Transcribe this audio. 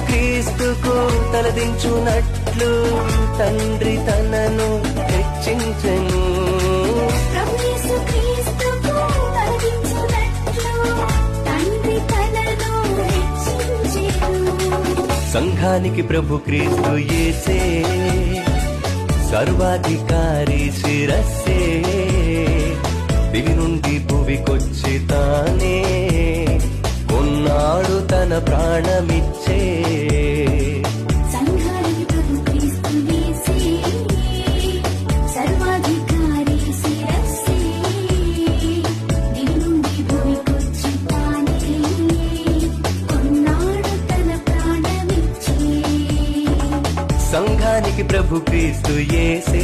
క్రీస్తుకు తలదించునట్లు తండ్రి తనను హెచ్చించెను. సంఘానికి ప్రభు క్రీస్తు యేసే సర్వాధికారి శిరస్సే. దివి నుండి భువికొచ్చి తానే కొన్నాడు తన ప్రాణమిచ్చే. సంఘానికి ప్రభు క్రీస్తు యేసే